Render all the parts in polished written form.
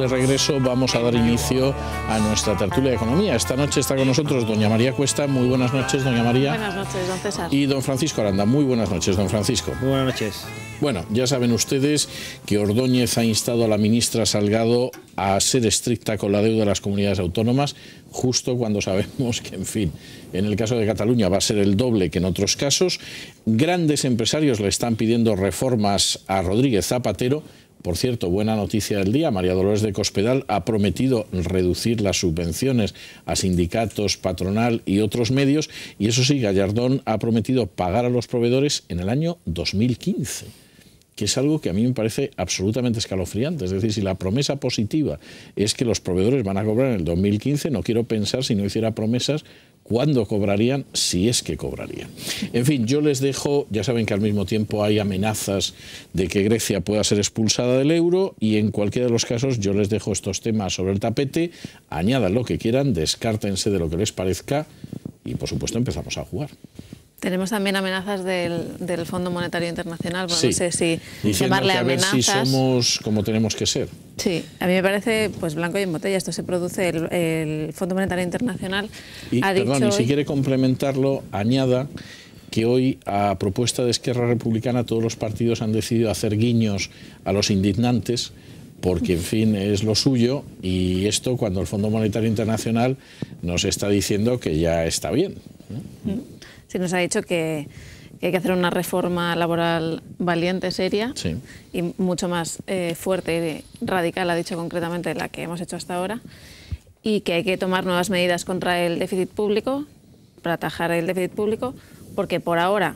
de regreso, vamos a dar inicio a nuestra tertulia de economía. Esta noche está con nosotros doña María Cuesta. Muy buenas noches, doña María. Buenas noches, don César. Y don Francisco Aranda. Muy buenas noches, don Francisco. Muy buenas noches. Bueno, ya saben ustedes que Ordóñez ha instado a la ministra Salgado a ser estricta con la deuda de las comunidades autónomas, justo cuando sabemos que, en fin, en el caso de Cataluña va a ser el doble que en otros casos. Grandes empresarios le están pidiendo reformas a Rodríguez Zapatero. Por cierto, buena noticia del día, María Dolores de Cospedal ha prometido reducir las subvenciones a sindicatos, patronal y otros medios, y eso sí, Gallardón ha prometido pagar a los proveedores en el año 2015, que es algo que a mí me parece absolutamente escalofriante. Es decir, si la promesa positiva es que los proveedores van a cobrar en el 2015, no quiero pensar, si no hiciera promesas, cuándo cobrarían, si es que cobrarían. En fin, yo les dejo, ya saben que al mismo tiempo hay amenazas de que Grecia pueda ser expulsada del euro, y en cualquiera de los casos yo les dejo estos temas sobre el tapete, añadan lo que quieran, descártense de lo que les parezca y por supuesto empezamos a jugar. Tenemos también amenazas del Fondo Monetario Internacional, bueno, sí, no sé si diciendo llamarle que a ver amenazas. si somos como tenemos que ser. Sí, a mí me parece pues blanco y en botella. Esto se produce, el Fondo Monetario Internacional ha dicho y si quiere complementarlo, añada que hoy, a propuesta de Esquerra Republicana, todos los partidos han decidido hacer guiños a los indignantes, porque, en fin, es lo suyo, y esto cuando el Fondo Monetario Internacional nos está diciendo que ya está bien, ¿no? Sí, nos ha dicho que hay que hacer una reforma laboral valiente, seria, sí, y mucho más fuerte y radical, ha dicho concretamente, de la que hemos hecho hasta ahora, y que hay que tomar nuevas medidas contra el déficit público, para atajar el déficit público, porque por ahora,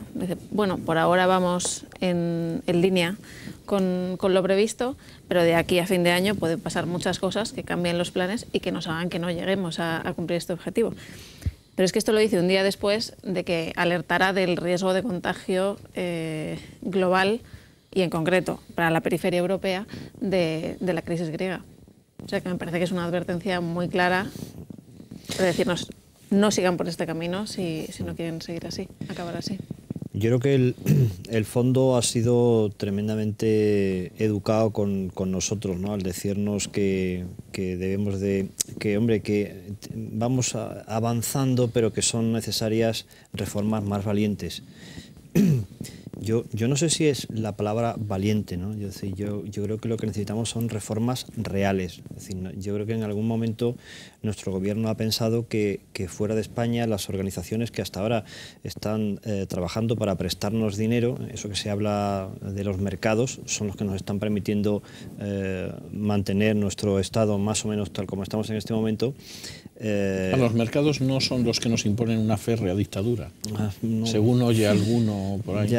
bueno, por ahora vamos en línea con lo previsto, pero de aquí a fin de año pueden pasar muchas cosas que cambien los planes y que nos hagan que no lleguemos a cumplir este objetivo. Pero es que esto lo dice un día después de que alertara del riesgo de contagio global y en concreto para la periferia europea de la crisis griega. O sea que me parece que es una advertencia muy clara de decirnos no sigan por este camino si no quieren seguir así, acabar así. Yo creo que el fondo ha sido tremendamente educado con nosotros, ¿no? Al decirnos que debemos de, que vamos avanzando, pero que son necesarias reformas más valientes. Yo no sé si es la palabra valiente, ¿no? Yo creo que lo que necesitamos son reformas reales. Es decir, yo creo que en algún momento nuestro gobierno ha pensado que fuera de España las organizaciones que hasta ahora están trabajando para prestarnos dinero, eso que se habla de los mercados, son los que nos están permitiendo mantener nuestro estado más o menos tal como estamos en este momento. Los mercados no son los que nos imponen una férrea dictadura, no, según oye alguno por ahí.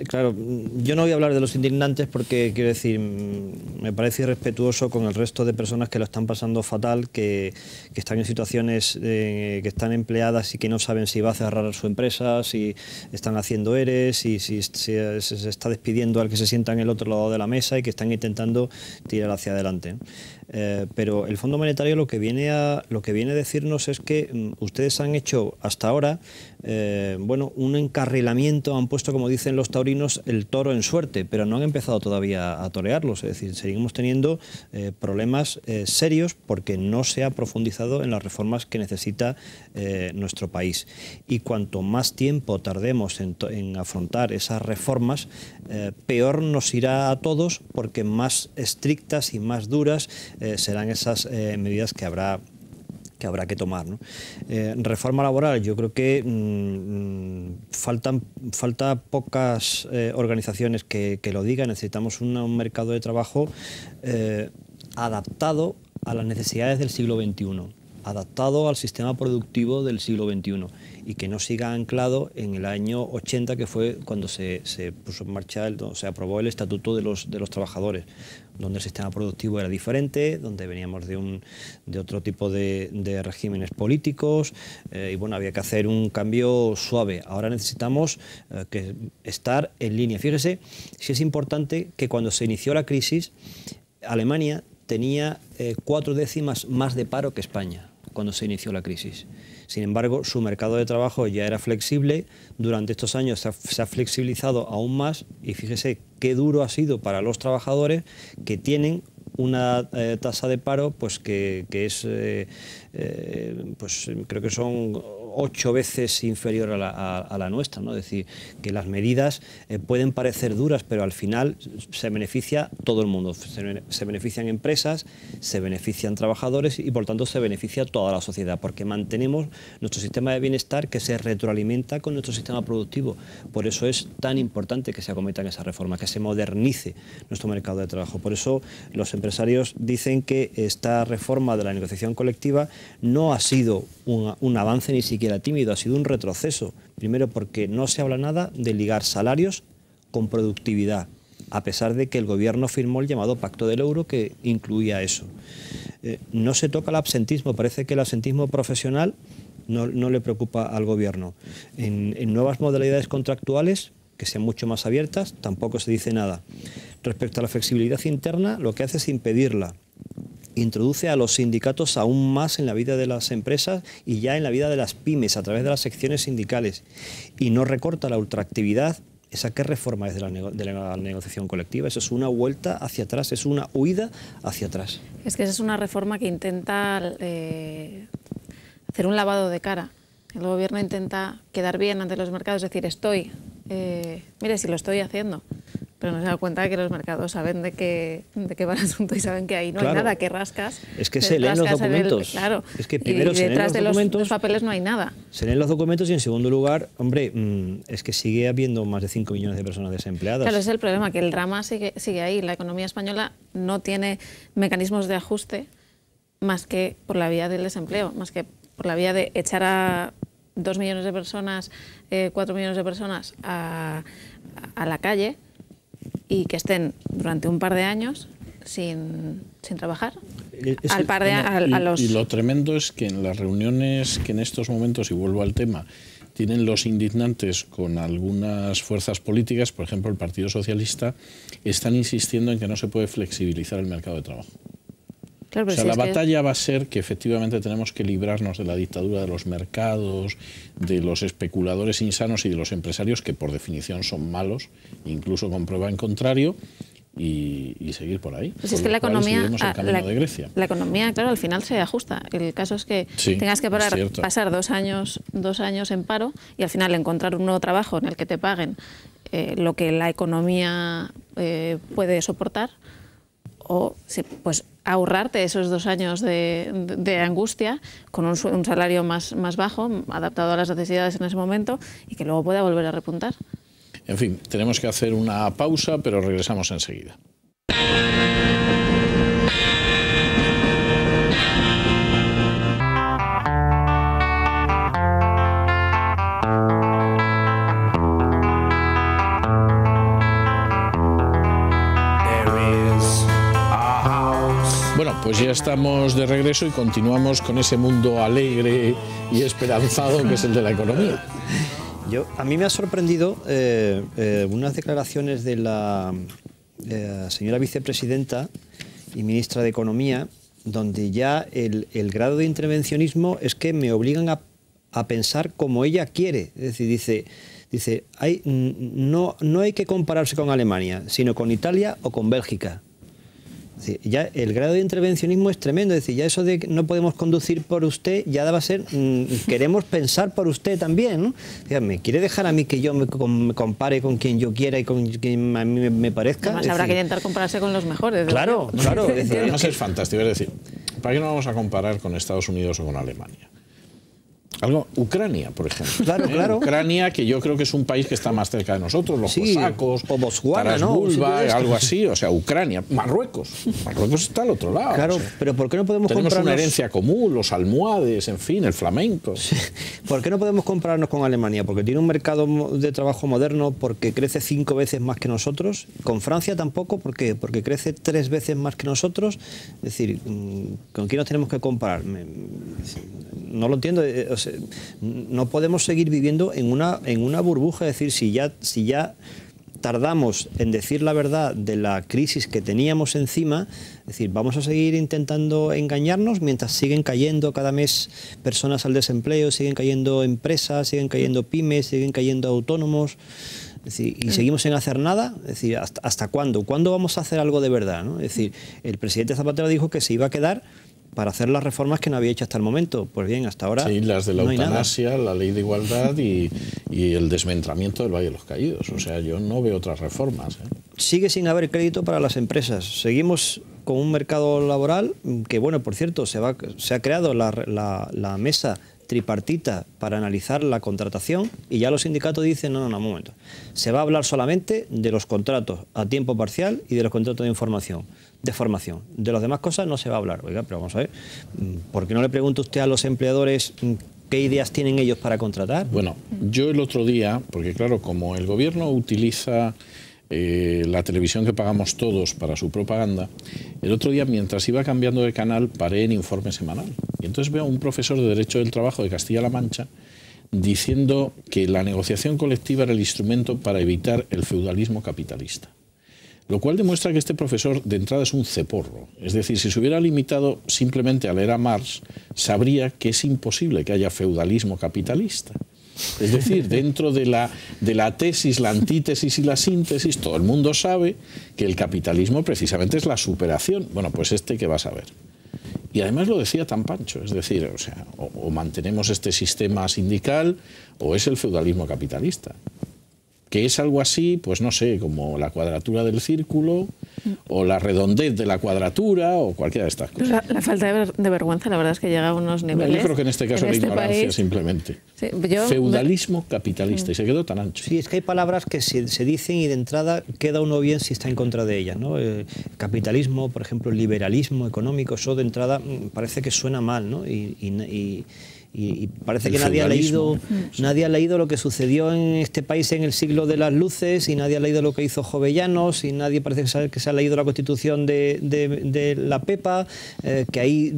Claro, yo no voy a hablar de los indignantes porque, quiero decir, me parece irrespetuoso con el resto de personas que lo están pasando fatal, que están en situaciones que están empleadas y que no saben si va a cerrar su empresa, si están haciendo ERES, si se está despidiendo al que se sienta en el otro lado de la mesa y que están intentando tirar hacia adelante, ¿no? Pero el Fondo Monetario lo que viene a decirnos es que ustedes han hecho hasta ahora bueno, un encarrilamiento, han puesto, como dicen los taurinos, el toro en suerte, pero no han empezado todavía a torearlos. Es decir, seguimos teniendo problemas serios porque no se ha profundizado en las reformas que necesita nuestro país. Y cuanto más tiempo tardemos en afrontar esas reformas, peor nos irá a todos, porque más estrictas y más duras serán esas medidas que habrá que tomar, ¿no? Reforma laboral, yo creo que falta pocas organizaciones que lo digan. Necesitamos un mercado de trabajo adaptado a las necesidades del siglo XXI, adaptado al sistema productivo del siglo XXI, y que no siga anclado en el año 80, que fue cuando se puso en marcha, se aprobó el Estatuto de los Trabajadores, donde el sistema productivo era diferente, donde veníamos de otro tipo de regímenes políticos, y bueno, había que hacer un cambio suave. Ahora necesitamos estar en línea. Fíjese si es importante que cuando se inició la crisis, Alemania tenía 4 décimas más de paro que España cuando se inició la crisis. Sin embargo, su mercado de trabajo ya era flexible. Durante estos años se ha flexibilizado aún más, y fíjese qué duro ha sido para los trabajadores que tienen una tasa de paro pues que es, pues creo que son 8 veces inferior a la nuestra, ¿no? Es decir, que las medidas pueden parecer duras, pero al final se beneficia todo el mundo. Se benefician empresas, se benefician trabajadores y por tanto se beneficia toda la sociedad, porque mantenemos nuestro sistema de bienestar que se retroalimenta con nuestro sistema productivo. Por eso es tan importante que se acometan esas reformas, que se modernice nuestro mercado de trabajo. Por eso los empresarios dicen que esta reforma de la negociación colectiva no ha sido un avance ni siquiera tímido, ha sido un retroceso. Primero porque no se habla nada de ligar salarios con productividad, a pesar de que el gobierno firmó el llamado Pacto del Euro que incluía eso. No se toca el absentismo, parece que el absentismo profesional no le preocupa al gobierno. En nuevas modalidades contractuales, que sean mucho más abiertas, tampoco se dice nada. Respecto a la flexibilidad interna, lo que hace es impedirla. Introduce a los sindicatos aún más en la vida de las empresas y ya en la vida de las pymes a través de las secciones sindicales, y no recorta la ultraactividad. ¿Esa qué reforma es de la negociación colectiva? Eso es una vuelta hacia atrás, es una huida hacia atrás. Es que esa es una reforma que intenta hacer un lavado de cara. El gobierno intenta quedar bien ante los mercados, es decir, mire, si lo estoy haciendo, pero no se da cuenta de que los mercados saben de qué va el asunto y saben que ahí no hay nada, que rascas. Es que se leen los documentos. Claro, es que primero se leen los documentos, los papeles no hay nada. Se leen los documentos y en segundo lugar, hombre, es que sigue habiendo más de 5 millones de personas desempleadas. Claro, ese es el problema, que el drama sigue ahí. La economía española no tiene mecanismos de ajuste más que por la vía del desempleo, más que por la vía de echar a 2 millones de personas, 4 millones de personas a la calle y que estén durante un par de años sin trabajar. Y lo tremendo es que en las reuniones que en estos momentos, y vuelvo al tema, tienen los indignantes con algunas fuerzas políticas, por ejemplo el Partido Socialista, están insistiendo en que no se puede flexibilizar el mercado de trabajo. Claro, o sea, la batalla va a ser que efectivamente tenemos que librarnos de la dictadura de los mercados, de los especuladores insanos y de los empresarios que por definición son malos, incluso con prueba en contrario, y seguir por ahí. Pues es que la economía, de Grecia. La economía, claro, al final se ajusta. El caso es que tengas que pasar 2 años en paro y al final encontrar un nuevo trabajo en el que te paguen lo que la economía puede soportar, o pues ahorrarte esos 2 años de angustia con un salario más bajo, adaptado a las necesidades en ese momento, y que luego pueda volver a repuntar. En fin, tenemos que hacer una pausa, pero regresamos enseguida. Bueno, pues ya estamos de regreso y continuamos con ese mundo alegre y esperanzado que es el de la economía. A mí me ha sorprendido unas declaraciones de la señora vicepresidenta y ministra de Economía, donde ya el grado de intervencionismo es que me obligan a pensar como ella quiere. Es decir, dice no hay que compararse con Alemania, sino con Italia o con Bélgica. Ya el grado de intervencionismo es tremendo, es decir, ya eso de que no podemos conducir por usted ya va a ser, queremos pensar por usted también, ¿no? ¿Me quiere dejar a mí que yo me compare con quien yo quiera y con quien a mí me parezca? Además habrá que intentar compararse con los mejores. Claro. Además es fantástico, es decir, ¿para qué no vamos a comparar con Estados Unidos o con Alemania? Ucrania, por ejemplo. Claro. Ucrania, que yo creo que es un país que está más cerca de nosotros, los cosacos, o Botswana, algo así, o sea, Ucrania, Marruecos está al otro lado. Claro, o sea, pero ¿por qué no podemos tenemos compararnos? Una herencia común, los almohades, en fin, el flamenco. Sí. ¿Por qué no podemos compararnos con Alemania? Porque tiene un mercado de trabajo moderno, porque crece 5 veces más que nosotros. Con Francia tampoco, porque crece 3 veces más que nosotros. Es decir, ¿con quién nos tenemos que comparar? No lo entiendo. O sea, no podemos seguir viviendo en una burbuja. Es decir, si ya tardamos en decir la verdad de la crisis que teníamos encima, es decir, vamos a seguir intentando engañarnos mientras siguen cayendo cada mes personas al desempleo, siguen cayendo empresas, siguen cayendo pymes, siguen cayendo autónomos. Es decir, y seguimos sin hacer nada. Es decir, ¿hasta cuándo? ¿Cuándo vamos a hacer algo de verdad, ¿no? Es decir, el presidente Zapatero dijo que se iba a quedar para hacer las reformas que no había hecho hasta el momento. Pues bien, hasta ahora sí, las de la no hay eutanasia, nada. la ley de igualdad y el desmembramiento del Valle de los Caídos. O sea, yo no veo otras reformas, ¿eh? Sigue sin haber crédito para las empresas. Seguimos con un mercado laboral que, bueno, por cierto, se ha creado la mesa tripartita para analizar la contratación y ya los sindicatos dicen, no, un momento, se va a hablar solamente de los contratos a tiempo parcial y de los contratos de formación. De las demás cosas no se va a hablar. Oiga, pero vamos a ver, ¿por qué no le pregunta usted a los empleadores qué ideas tienen ellos para contratar? Bueno, yo el otro día, porque claro, como el gobierno utiliza la televisión que pagamos todos para su propaganda, el otro día, mientras iba cambiando de canal, paré en Informe Semanal. Y entonces veo a un profesor de Derecho del Trabajo de Castilla-La Mancha diciendo que la negociación colectiva era el instrumento para evitar el feudalismo capitalista. Lo cual demuestra que este profesor de entrada es un ceporro. Es decir, si se hubiera limitado simplemente a leer a Marx, sabría que es imposible que haya feudalismo capitalista. Es decir, dentro de la tesis, la antítesis y la síntesis, todo el mundo sabe que el capitalismo precisamente es la superación. Bueno, pues ¿qué vas a ver? Y además lo decía tan Pancho, es decir, o sea, o mantenemos este sistema sindical o es el feudalismo capitalista. Que es algo así, pues no sé, como la cuadratura del círculo o la redondez de la cuadratura o cualquiera de estas cosas. La falta de vergüenza, la verdad es que llega a unos niveles. Yo creo que en este caso la ignorancia simplemente. Sí, feudalismo capitalista, y se quedó tan ancho. Sí, es que hay palabras que se dicen y de entrada queda uno bien si está en contra de ellas, ¿no? Capitalismo, por ejemplo, liberalismo económico, eso de entrada parece que suena mal, ¿no? Y parece que nadie ha leído lo que sucedió en este país en el siglo de las luces, y nadie ha leído lo que hizo Jovellanos, y nadie parece que se ha leído la Constitución de la Pepa, que ahí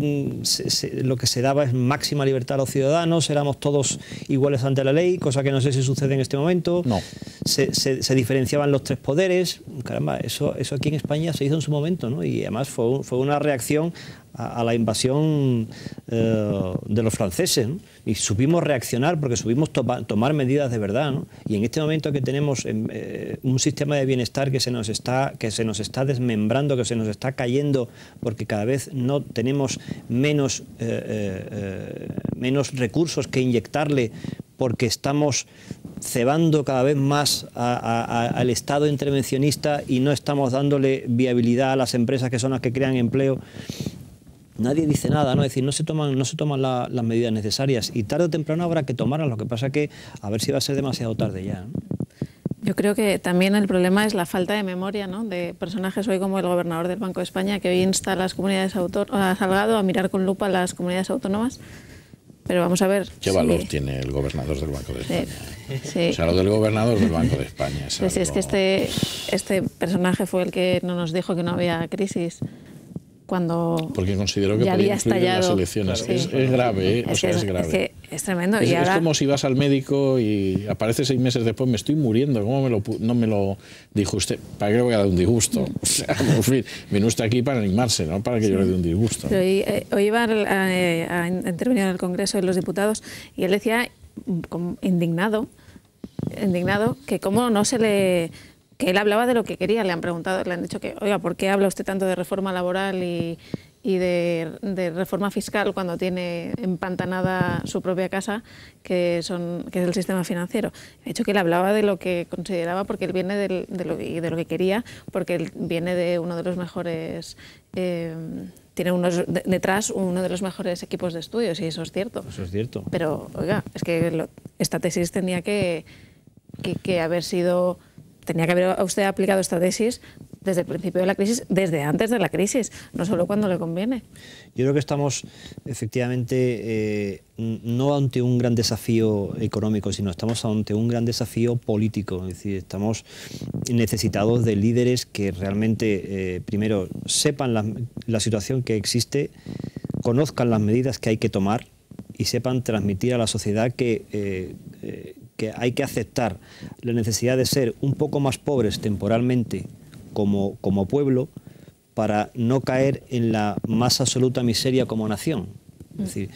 lo que se daba es máxima libertad a los ciudadanos, éramos todos iguales ante la ley, cosa que no sé si sucede en este momento. No. Se diferenciaban los tres poderes. Caramba, eso aquí en España se hizo en su momento, ¿no? Y además fue una reacción a la invasión de los franceses, ¿no? Y supimos reaccionar porque supimos tomar medidas de verdad, ¿no? Y en este momento que tenemos un sistema de bienestar que se nos está desmembrando, que se nos está cayendo, porque cada vez no tenemos menos recursos que inyectarle, porque estamos cebando cada vez más al Estado intervencionista y no estamos dándole viabilidad a las empresas que son las que crean empleo. Nadie dice nada, ¿no? Es decir, no se toman las medidas necesarias, y tarde o temprano habrá que tomarlas. Lo que pasa que a ver si va a ser demasiado tarde ya, ¿no? Yo creo que también el problema es la falta de memoria, ¿no? De personajes hoy como el gobernador del Banco de España, que hoy insta a las comunidades autónomas, a Salgado, a mirar con lupa a las comunidades autónomas. Pero vamos a ver. ¿Qué valor tiene el gobernador del Banco de España? Sí. O sea, lo del gobernador del Banco de España es algo... Sí, es que este personaje fue el que no nos dijo que no había crisis cuando porque considero que ya podía había influir en las elecciones. Claro, sí. Es grave, ¿eh? O sea, es grave. Es que es tremendo. Es, y ahora... es como si vas al médico y aparece 6 meses después, me estoy muriendo, ¿cómo no me lo dijo usted? ¿Para qué le voy a dar un disgusto? O sea, por fin, vino usted aquí para animarse, no para que yo le dé un disgusto. Pero hoy iba a intervenir en el Congreso de los Diputados y él decía, como indignado, que cómo no se le... que él hablaba de lo que quería. Le han preguntado, le han dicho que, oiga, ¿por qué habla usted tanto de reforma laboral y de reforma fiscal cuando tiene empantanada su propia casa, que es el sistema financiero? Ha dicho que él hablaba de lo que consideraba, porque él viene de lo que quería, porque él viene de uno de los mejores... tiene detrás uno de los mejores equipos de estudios, y eso es cierto. Eso es cierto. Pero, oiga, es que esta tesis tenía que haber sido... Tenía que haber usted aplicado esta tesis desde el principio de la crisis, desde antes de la crisis, no solo cuando le conviene. Yo creo que estamos efectivamente no ante un gran desafío económico, sino estamos ante un gran desafío político. Es decir, estamos necesitados de líderes que realmente, primero, sepan la situación que existe, conozcan las medidas que hay que tomar y sepan transmitir a la sociedad que hay que aceptar la necesidad de ser un poco más pobres temporalmente como pueblo, para no caer en la más absoluta miseria como nación. Es decir,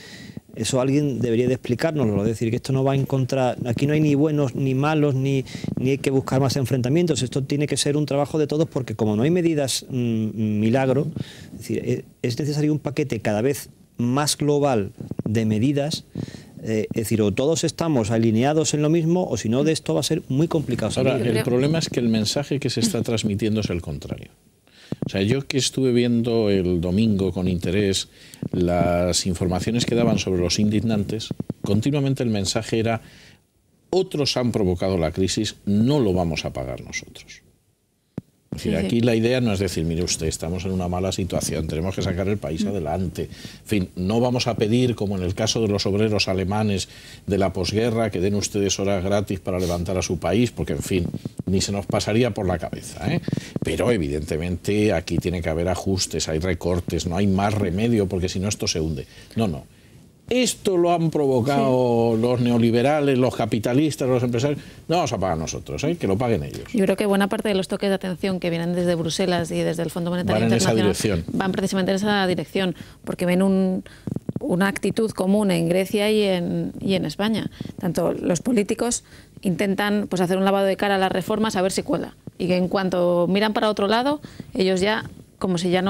Eso alguien debería de explicárnoslo, es decir, que esto no va en contra, aquí no hay ni buenos ni malos, ni hay que buscar más enfrentamientos, esto tiene que ser un trabajo de todos, porque como no hay medidas milagro, es decir, es necesario un paquete cada vez más global de medidas. Es decir, o todos estamos alineados en lo mismo, o si no, de esto va a ser muy complicado. Ahora, el problema es que el mensaje que se está transmitiendo es el contrario. O sea, yo que estuve viendo el domingo con interés las informaciones que daban sobre los indignantes, continuamente el mensaje era: otros han provocado la crisis, no lo vamos a pagar nosotros. Es decir, aquí la idea no es decir, mire usted, estamos en una mala situación, tenemos que sacar el país adelante. En fin, no vamos a pedir, como en el caso de los obreros alemanes de la posguerra, que den ustedes horas gratis para levantar a su país, porque, en fin, ni se nos pasaría por la cabeza, ¿eh? Pero, evidentemente, aquí tiene que haber ajustes, hay recortes, no hay más remedio, porque si no esto se hunde. No, no. Esto lo han provocado los neoliberales, los capitalistas, los empresarios. No vamos a pagar nosotros, ¿eh? Que lo paguen ellos. Yo creo que buena parte de los toques de atención que vienen desde Bruselas y desde el Fondo Monetario Internacional van precisamente en esa dirección, porque ven una actitud común en Grecia y en España. Tanto los políticos intentan pues hacer un lavado de cara a las reformas a ver si cuela, y que en cuanto miran para otro lado, ellos ya, como si ya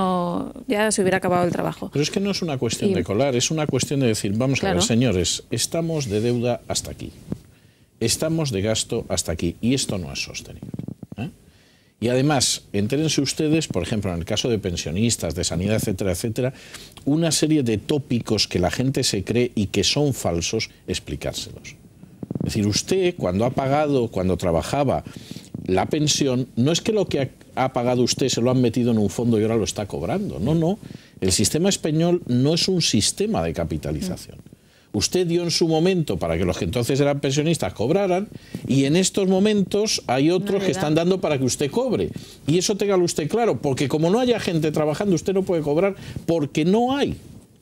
se hubiera acabado el trabajo. Pero es que no es una cuestión de colar, es una cuestión de decir, vamos a ver, señores, estamos de deuda hasta aquí, estamos de gasto hasta aquí, y esto no es sostenible, ¿eh? Y además, entérense ustedes, por ejemplo, en el caso de pensionistas, de sanidad, etcétera, etcétera, una serie de tópicos que la gente se cree y que son falsos, explicárselos. Es decir, usted, cuando trabajaba la pensión, no es que lo que ha pagado usted se lo han metido en un fondo y ahora lo está cobrando. No, no. El sistema español no es un sistema de capitalización. Usted dio en su momento para que los que entonces eran pensionistas cobraran, y en estos momentos hay otros que están dando para que usted cobre. Y eso téngalo usted claro, porque como no haya gente trabajando, usted no puede cobrar porque no hay.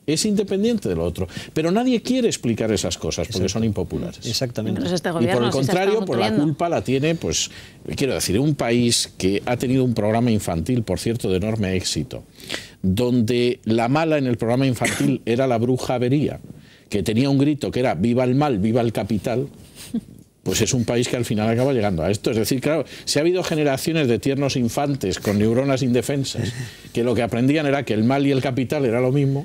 Es independiente de lo otro. Pero nadie quiere explicar esas cosas porque son impopulares. Exactamente. Y por el contrario, pues la culpa la tiene, pues, quiero decir, un país que ha tenido un programa infantil, por cierto, de enorme éxito, donde la mala en el programa infantil era la bruja Avería, que tenía un grito que era viva el mal, viva el capital. Pues es un país que al final acaba llegando a esto. Es decir, claro, si ha habido generaciones de tiernos infantes con neuronas indefensas que lo que aprendían era que el mal y el capital era lo mismo.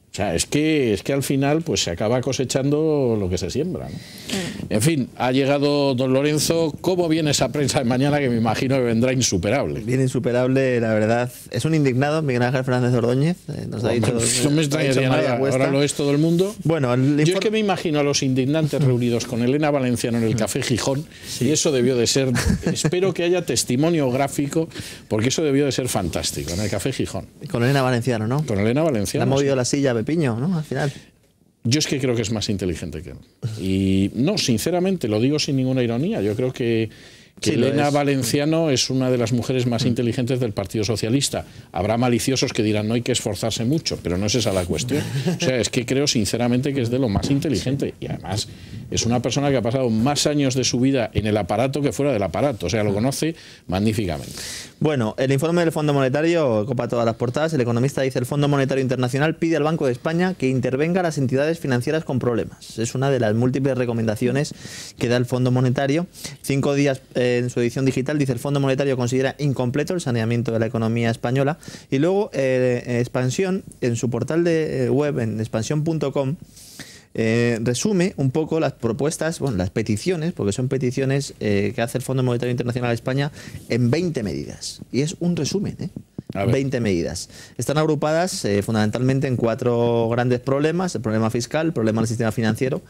O sea, es que al final pues se acaba cosechando lo que se siembra, ¿no? En fin, ha llegado don Lorenzo. ¿Cómo viene esa prensa de mañana, que me imagino que vendrá insuperable? Viene insuperable, la verdad. Es un indignado, Miguel Ángel Fernández Ordóñez. Nos ha dicho, no me extrañaría nada, ahora lo es todo el mundo. Bueno, yo es que me imagino a los indignantes reunidos con Elena Valenciano en el Café Gijón, y eso debió de ser, espero que haya testimonio gráfico, porque eso debió de ser fantástico, en el Café Gijón. Con Elena Valenciano, ¿no? Con Elena Valenciano. Le ha movido la silla a Pepiño, ¿no? Al final. Yo es que creo que es más inteligente que él. Y no, sinceramente, lo digo sin ninguna ironía. Yo creo que Elena Valenciano es una de las mujeres más inteligentes del Partido Socialista. Habrá maliciosos que dirán no hay que esforzarse mucho, pero no es esa la cuestión. O sea, es que creo sinceramente que es de lo más inteligente. Y además es una persona que ha pasado más años de su vida en el aparato que fuera del aparato. O sea, lo conoce magníficamente. Bueno, el informe del Fondo Monetario copa todas las portadas. El economista dice: el Fondo Monetario Internacional pide al Banco de España que intervenga a las entidades financieras con problemas. Es una de las múltiples recomendaciones que da el Fondo Monetario. 5 días en su edición digital dice: el Fondo Monetario considera incompleto el saneamiento de la economía española. Y luego Expansión, en su portal de web, en expansión.com, resume un poco las propuestas, bueno, las peticiones, porque son peticiones que hace el Fondo Monetario Internacional a España en 20 medidas. Y es un resumen, 20 medidas. Están agrupadas fundamentalmente en 4 grandes problemas: el problema fiscal, el problema del sistema financiero,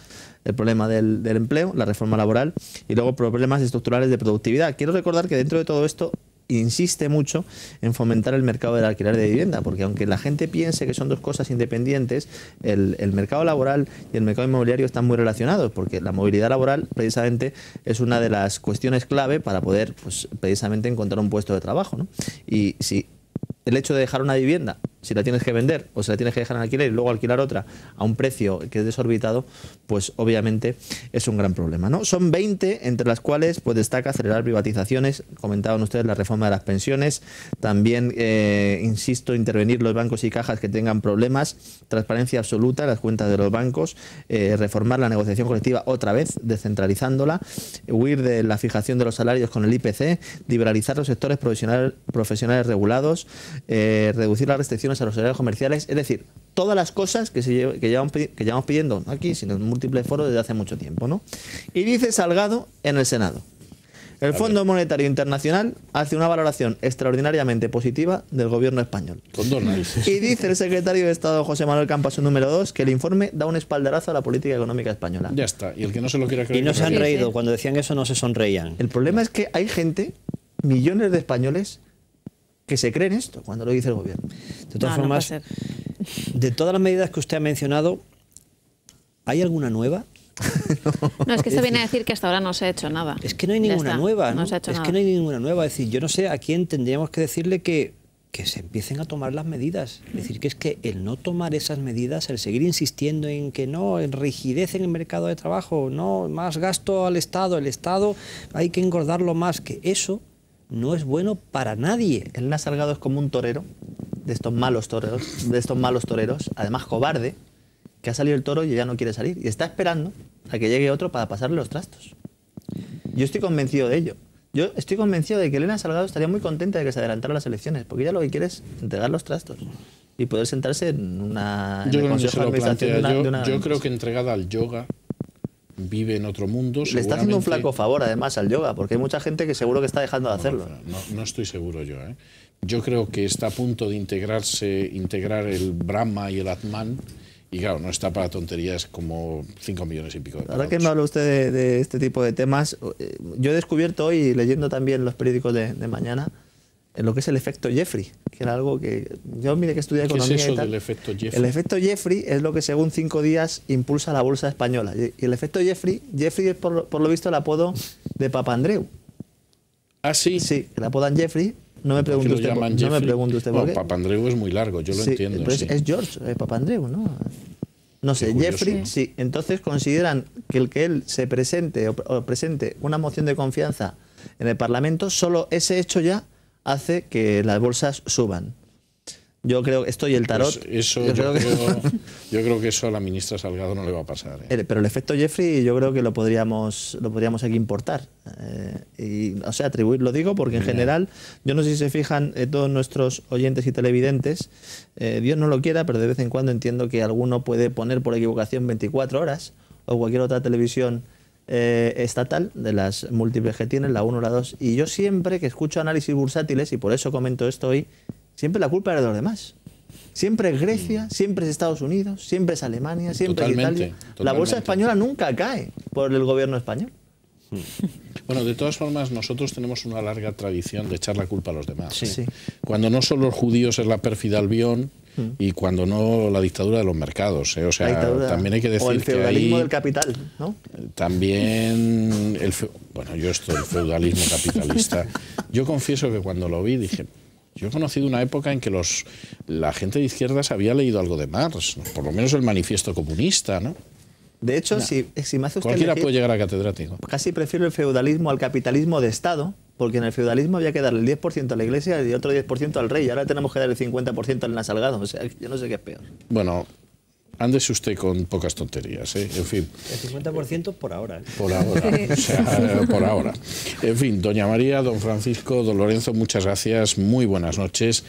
el problema del empleo, la reforma laboral y luego problemas estructurales de productividad. Quiero recordar que dentro de todo esto insiste mucho en fomentar el mercado del alquiler de vivienda, porque aunque la gente piense que son dos cosas independientes, el mercado laboral y el mercado inmobiliario están muy relacionados, porque la movilidad laboral precisamente es una de las cuestiones clave para poder, pues, precisamente encontrar un puesto de trabajo, ¿no? Y si el hecho de dejar una vivienda si la tienes que vender o si la tienes que dejar en alquiler y luego alquilar otra a un precio que es desorbitado, pues obviamente es un gran problema, ¿no? Son 20, entre las cuales pues destaca acelerar privatizaciones, comentaban ustedes la reforma de las pensiones, también, insisto, intervenir los bancos y cajas que tengan problemas, transparencia absoluta en las cuentas de los bancos, reformar la negociación colectiva otra vez, descentralizándola, huir de la fijación de los salarios con el IPC, liberalizar los sectores profesionales regulados, reducir las restricciones a los horarios comerciales, es decir, todas las cosas que llevamos pidiendo, no aquí, sino en múltiples foros desde hace mucho tiempo, ¿no? Y dice Salgado en el Senado: el Fondo Monetario Internacional hace una valoración extraordinariamente positiva del gobierno español. Con dos narices. Y dice el secretario de Estado José Manuel Campas, número 2, que el informe da un espaldarazo a la política económica española. Ya está. Y el que no se lo quiera creer... Y no se han Sí, reído. sí. Cuando decían eso no se sonreían. El problema es que hay gente, millones de españoles, que se creen esto cuando lo dice el gobierno. De todas No, no puede formas, ser. de todas las medidas que usted ha mencionado, ¿hay alguna nueva? No, es que se viene a decir que hasta ahora no se ha hecho nada. Es que no hay Ya ninguna está, nueva, ¿no? No se ha hecho es nada. que no hay ninguna nueva. Es decir, yo no sé a quién tendríamos que decirle que se empiecen a tomar las medidas. Es decir, que es que el no tomar esas medidas, el seguir insistiendo en que no, en rigidez en el mercado de trabajo, no, más gasto al Estado, el Estado hay que engordarlo más, que eso no es bueno para nadie. Elena Salgado es como un torero, de estos malos toreros, además cobarde, que ha salido el toro y ya no quiere salir. Y está esperando a que llegue otro para pasarle los trastos. Yo estoy convencido de ello. Yo estoy convencido de que Elena Salgado estaría muy contenta de que se adelantaran las elecciones, porque ella lo que quiere es entregar los trastos y poder sentarse en el Consejo de Administración de una... Yo creo que entregada al yoga vive en otro mundo. Le está haciendo un seguramente. flaco favor además al yoga, porque hay mucha gente que seguro que está dejando de hacerlo. No estoy seguro yo. Yo creo que está a punto de integrar el Brahma y el Atman. Y claro, no está para tonterías como 5 millones y pico de Ahora que pavos. me habla usted de este tipo de temas, yo he descubierto hoy, leyendo también los periódicos de mañana, en lo que es el efecto Jeffrey, que era algo que yo, mire, que estudié economía. ¿Qué es eso y tal. del efecto Jeffrey? El efecto Jeffrey es lo que según 5 días impulsa la bolsa española. Y el efecto Jeffrey es por lo visto el apodo de Papandreou. ¿Ah, sí? Sí, le apodan Jeffrey. No me pregunte ¿Por qué lo usted, llaman no me Jeffrey? pregunte usted por Bueno, qué. Papandreou es muy largo, yo lo Sí, entiendo. pero sí. es George Papandreou, ¿no? No sé, Qué curioso. Jeffrey, sí. Entonces consideran que el que él se presente o presente una moción de confianza en el Parlamento, solo ese hecho ya hace que las bolsas suban. Yo creo que esto y el tarot... Pues eso, yo yo creo que eso a la ministra Salgado no le va a pasar. Pero el efecto Jeffrey yo creo que lo podríamos aquí importar. O sea, atribuir, lo digo porque en general, yo no sé si se fijan todos nuestros oyentes y televidentes, Dios no lo quiera, pero de vez en cuando entiendo que alguno puede poner por equivocación 24 horas o cualquier otra televisión estatal, de las múltiples que tienen, la 1 o la 2, y yo siempre que escucho análisis bursátiles, y por eso comento esto hoy, siempre la culpa es de los demás. Siempre es Grecia, siempre es Estados Unidos, siempre es Alemania, siempre es Italia. La bolsa española nunca cae por el gobierno español. Bueno, de todas formas, nosotros tenemos una larga tradición de echar la culpa a los demás. Sí. Cuando no son los judíos es la pérfida Albión y cuando no la dictadura de los mercados. O sea, también hay que decir o el feudalismo que ahí del capital, ¿no? también bueno, yo esto del feudalismo capitalista, yo confieso que cuando lo vi dije, yo he conocido una época en que la gente de izquierdas había leído algo de Marx, por lo menos el manifiesto comunista, ¿no? De hecho, si me hace usted Cualquiera elegir, puede llegar a catedrático. casi prefiero el feudalismo al capitalismo de Estado, porque en el feudalismo había que darle el 10% a la Iglesia y otro 10% al rey, y ahora tenemos que dar el 50% al Elena Salgado. O sea, yo no sé qué es peor. Bueno, ándese usted con pocas tonterías, ¿eh? En fin. El 50% por ahora. Por ahora, o sea, por ahora. En fin, doña María, don Francisco, don Lorenzo, muchas gracias, muy buenas noches.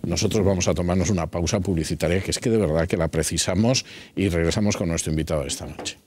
Nosotros vamos a tomarnos una pausa publicitaria, que es que de verdad que la precisamos, y regresamos con nuestro invitado de esta noche.